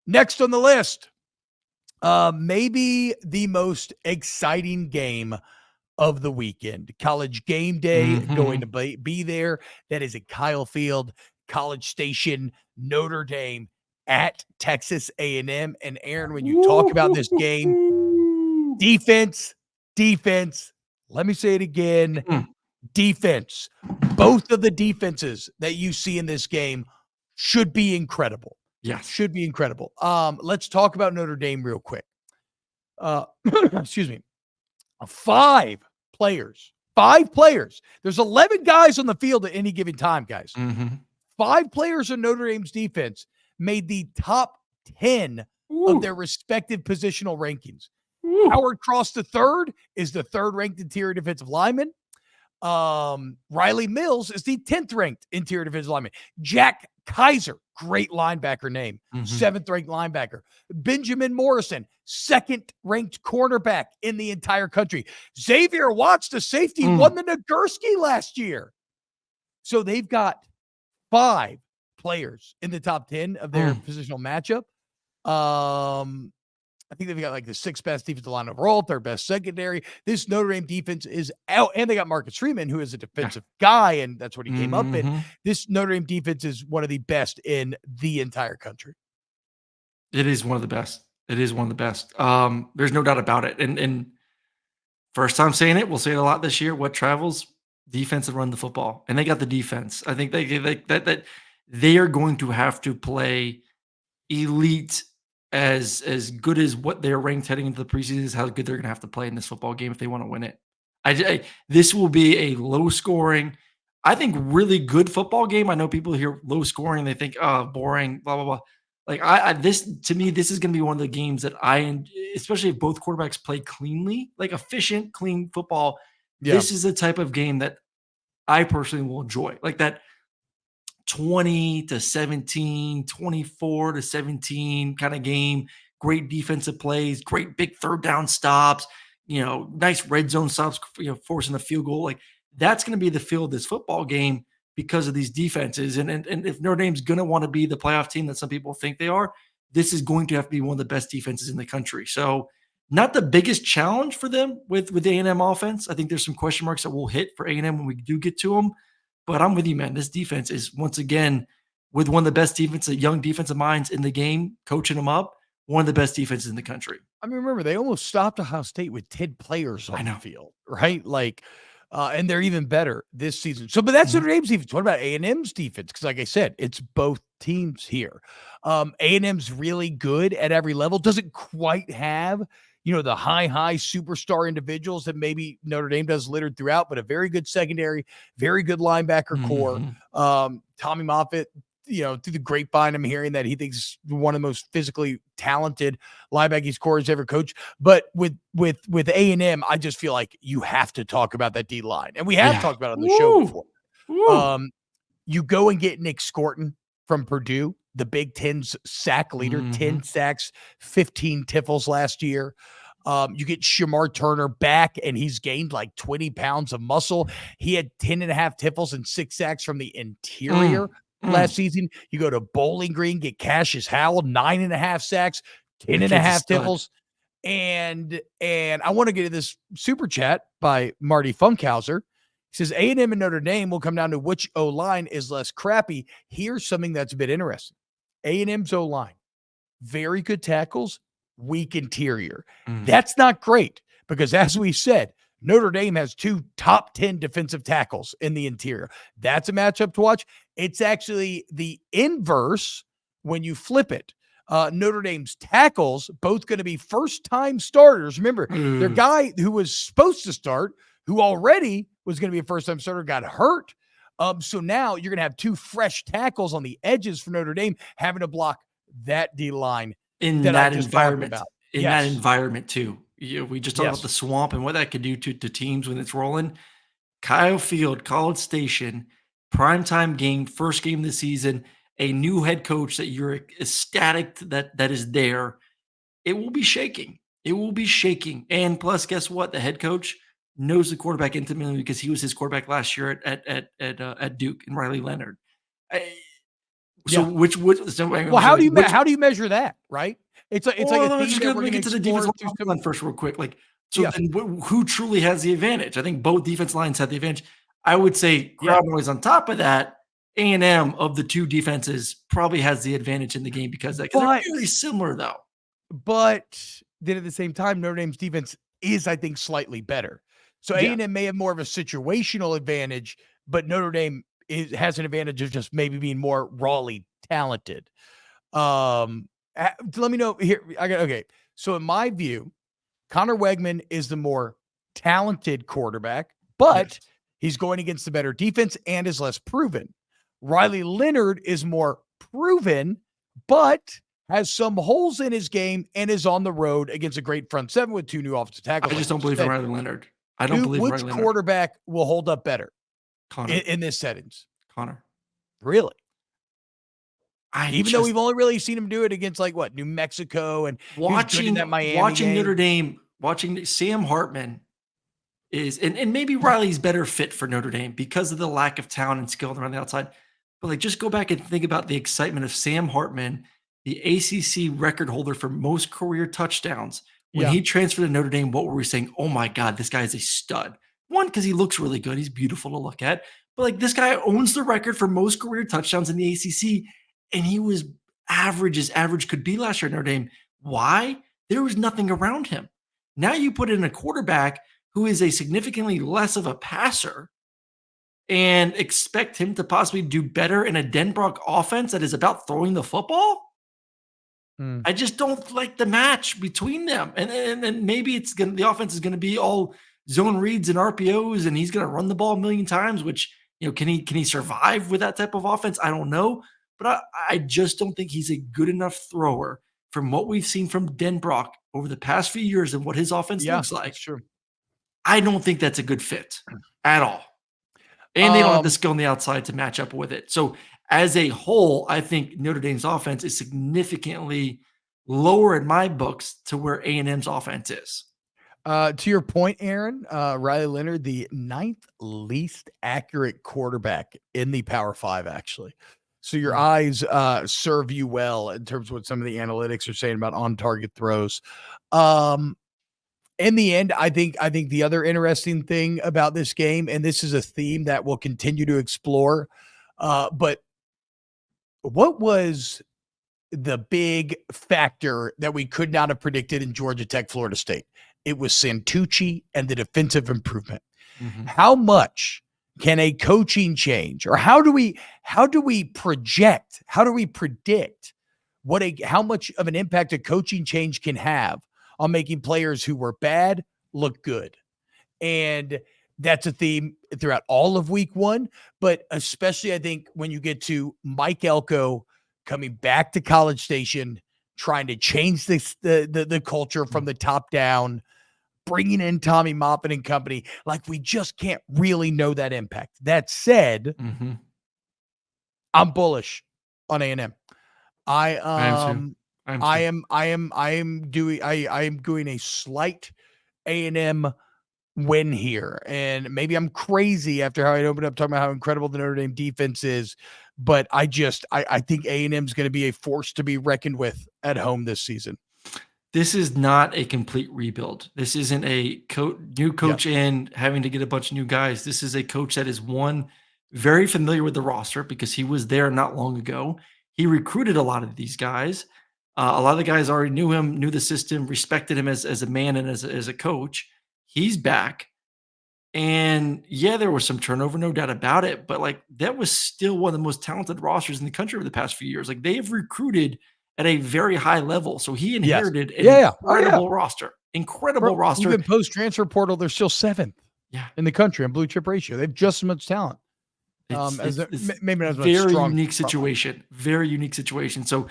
Next on the list, maybe the most exciting game of the weekend. College game day going to be there. That is at Kyle Field, College Station, Notre Dame at Texas A&M. And Aaron, when you talk about this game, defense, let me say it again, defense. Both of the defenses that you see in this game should be incredible. Yes. Should be incredible. Let's talk about Notre Dame real quick. Excuse me. 5 players. There's 11 guys on the field at any given time, guys. 5 players in Notre Dame's defense made the top 10 of their respective positional rankings. Howard Cross III is the 3rd ranked interior defensive lineman. Riley Mills is the 10th ranked interior defensive lineman. Jack Kaiser, great linebacker name, 7th ranked linebacker. Benjamin Morrison, 2nd ranked cornerback in the entire country. Xavier Watts, the safety, won the Nagurski last year. So they've got 5 players in the top 10 of their positional matchup. I think they've got like the 6th best defensive line overall, 3rd best secondary. This Notre Dame defense is out, and they got Marcus Freeman, who is a defensive guy, and that's what he came up in. This Notre Dame defense is one of the best in the entire country. It is one of the best. There's no doubt about it. And first time saying it, we'll say it a lot this year. What travels? Defensive run the football, and they got the defense. I think that they are going to have to play elite. As good as what they're ranked heading into the preseason is how good they're going to have to play in this football game if they want to win it. This will be a low scoring, I think, really good football game. I know people hear low scoring, they think, oh, boring, blah, blah, blah. Like to me, this is going to be one of the games that especially if both quarterbacks play cleanly, like efficient, clean football. Yeah. This is the type of game that I personally will enjoy. Like that 20-17, 24-17 kind of game, great defensive plays, great big 3rd down stops, nice red zone stops, forcing the field goal. Like that's going to be the feel of this football game because of these defenses. And if Notre Dame's going to want to be the playoff team that some people think they are, this is going to have to be one of the best defenses in the country. So not the biggest challenge for them with the A&M offense. I think there's some question marks that we'll hit for A&M when we do get to them. But I'm with you, man. This defense is, once again, with one of the best young defensive minds in the game, coaching them up, one of the best defenses in the country. I mean, remember, they almost stopped Ohio State with 10 players on the field, right? Like, and they're even better this season. So, but that's Notre Dame's defense. What about A&M's defense? Because like I said, it's both teams here. A&M's really good at every level. Doesn't quite have the high superstar individuals that maybe Notre Dame does littered throughout, but a very good secondary, very good linebacker core. Tommy Moffitt, through the grapevine, I'm hearing that he thinks one of the most physically talented linebackers core he's ever coached. But with A&M, I just feel like you have to talk about that D line. And we have talked about it on the show before. You go and get Nick Scorton from Purdue, the Big Ten's sack leader, 10 sacks, 15 tiffles last year. You get Shamar Turner back, and he's gained like 20 pounds of muscle. He had 10.5 tiffles and 6 sacks from the interior last season. You go to Bowling Green, get Cassius Howell, 9.5 sacks, 10.5 tiffles. And I want to get to this super chat by Marty Funkhauser. He says, A&M and Notre Dame will come down to which O-line is less crappy. Here's something that's a bit interesting. A&M's O-line, very good tackles, weak interior. That's not great because, as we said, Notre Dame has 2 top 10 defensive tackles in the interior. That's a matchup to watch. It's actually the inverse when you flip it. Notre Dame's tackles, both going to be first-time starters. Remember, their guy who was supposed to start, who already was going to be a first-time starter, got hurt. So now you're going to have 2 fresh tackles on the edges for Notre Dame having to block that D-line in that environment. That environment too. We just talked about the swamp and what that could do to teams when it's rolling. Kyle Field, College Station, primetime game, first game of the season, a new head coach that you're ecstatic that is there. It will be shaking. And plus, guess what? The head coach knows the quarterback intimately because he was his quarterback last year at Duke and Riley Leonard. So Yeah. which so I'm Well, sorry, which how do you measure that, right? It's like a well, let's theme just that get we're let me gonna get to the explore defensive through some. line first real quick. Like, so Yeah, then who truly has the advantage? I think both defense lines had the advantage. I would say yeah. crowd noise on top of that, A&M of the 2 defenses probably has the advantage in the game because of that, 'cause they're very But similar though. then at the same time, Notre Dame's defense is, I think, slightly better. So Yeah. A&M may have more of a situational advantage, but Notre Dame has an advantage of just maybe being more rawly talented. Let me know here. Okay. So in my view, Connor Wegman is the more talented quarterback, but Yes. he's going against the better defense and is less proven. Riley Leonard is more proven, but has some holes in his game and is on the road against a great front seven with 2 new offensive I tackles, like just you don't believe in said. Riley Leonard. I don't believe in Which Riley Leonard. quarterback will hold up better Connor. in this settings? Connor. Really? I Even though just we've only really seen him do it against like what, New Mexico, and he was good in watching that Miami watching Notre game. Dame, watching Sam Hartman is and maybe Riley's better fit for Notre Dame because of the lack of talent and skill around the outside. But like just go back and think about the excitement of Sam Hartman, the ACC record holder for most career touchdowns. When Yeah. he transferred to Notre Dame, what were we saying? Oh my God, this guy is a stud. One, because he looks really good. He's beautiful to look at. But like this guy owns the record for most career touchdowns in the ACC. And he was average as average could be last year at Notre Dame. Why? There was nothing around him. Now you put in a quarterback who is a significantly less of a passer and expect him to possibly do better in a Denbrock offense that is about throwing the football? Mm. I just don't like the match between them. And maybe it's gonna the offense is gonna be all zone reads and RPOs, and he's gonna run the ball a million times, which can he survive with that type of offense? I don't know. But I just don't think he's a good enough thrower from what we've seen from Denbrock over the past few years and what his offense Yeah, looks that's like. true. I don't think that's a good fit at all. And they don't have the Um, skill on the outside to match up with it. So as a whole, I think Notre Dame's offense is significantly lower in my books to where A&M's offense is. to your point, Aaron, Riley Leonard, the ninth least accurate quarterback in the Power Five, actually. So your Mm. eyes serve you well in terms of what some of the analytics are saying about on-target throws. Um, in the end, I think the other interesting thing about this game, and this is a theme that we'll continue to explore, but what was the big factor that we could not have predicted in Georgia Tech, Florida State? It was Santucci and the defensive improvement. Mhm. How much can a coaching change, or how do we project, how do we predict how much of an impact a coaching change can have on making players who were bad look good? And that's a theme throughout all of week one, but especially I think when you get to Mike Elko coming back to College Station, trying to change the culture from the top down, bringing in Tommy Moffett and company, like we just can't really know that impact. That said, Mhm. I'm bullish on A&M. I I am too. um I am I too. am I am I am doing I am doing a slight A&M win here. And maybe I'm crazy after how I opened up talking about how incredible the Notre Dame defense is, but I think A&M is going to be a force to be reckoned with at home this season. This is not a complete rebuild. This isn't a new Yeah. coach in having to get a bunch of new guys. This is a coach that is one very familiar with the roster because he was there not long ago. He recruited a lot of these guys. A lot of the guys already knew him, knew the system, respected him as a man and as a coach. He's back. And yeah, there was some turnover, no doubt about it. But like that was still one of the most talented rosters in the country over the past few years. Like they have recruited at a very high level. So he Yes. inherited an Yeah. Yeah. Oh, yeah. incredible roster. Incredible Bro, roster. even post transfer portal, they're still seventh Yeah. in the country on blue chip ratio. They have just as much talent. It's As it's a, it's maybe not as much very strong unique front line. situation. Very unique situation. So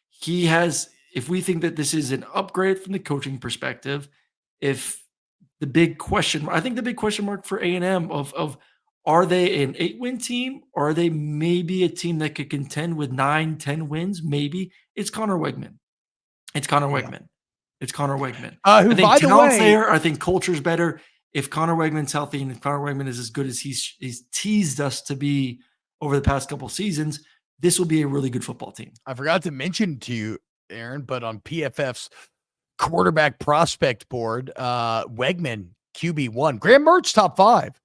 he has, if we think that this is an upgrade from the coaching perspective, if I think the big question mark for A&M of are they an 8-win team or are they maybe a team that could contend with 9, 10 wins? Maybe it's Connor Wegman. It's Connor Yeah. Wegman. It's Connor Wegman. Who, I think by the talent's way, there. I think culture's better. If Connor Wegman's healthy and if Connor Wegman is as good as he's teased us to be over the past couple seasons, this will be a really good football team. I forgot to mention to you, Aaron, but on PFF's quarterback prospect board, Wegman QB1, Graham Mertz top 5,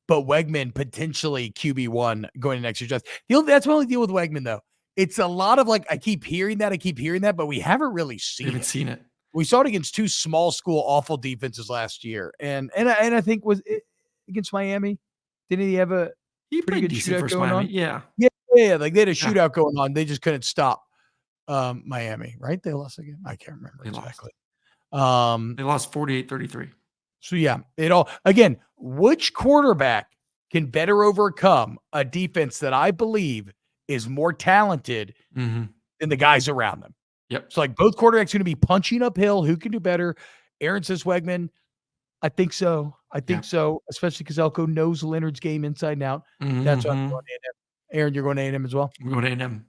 but Wegman potentially QB1 going to next year's draft. That's my only deal with Wegman though. It's a lot of like I keep hearing that, but we haven't really We seen haven't it. seen it. We saw it against 2 small school awful defenses last year, and I think was it against Miami. Didn't he have a He pretty played good decent shootout versus going Miami. on? Yeah. Yeah, like they had a Yeah. shootout going on. They just couldn't stop Miami, right? They lost again. I can't remember They lost. exactly. Um, They lost 48-33. so yeah, it all again, which quarterback can better overcome a defense that I believe is more talented Mhm. than the guys around them? Yep. So like both quarterbacks going to be punching uphill. Who can do better? Aaron says Wegman. I think so. I Yeah. think so, especially because Elko knows Leonard's game inside and out. That's why I'm Mhm. going A&M. Aaron, you're going A&M as well? I'm going A&M.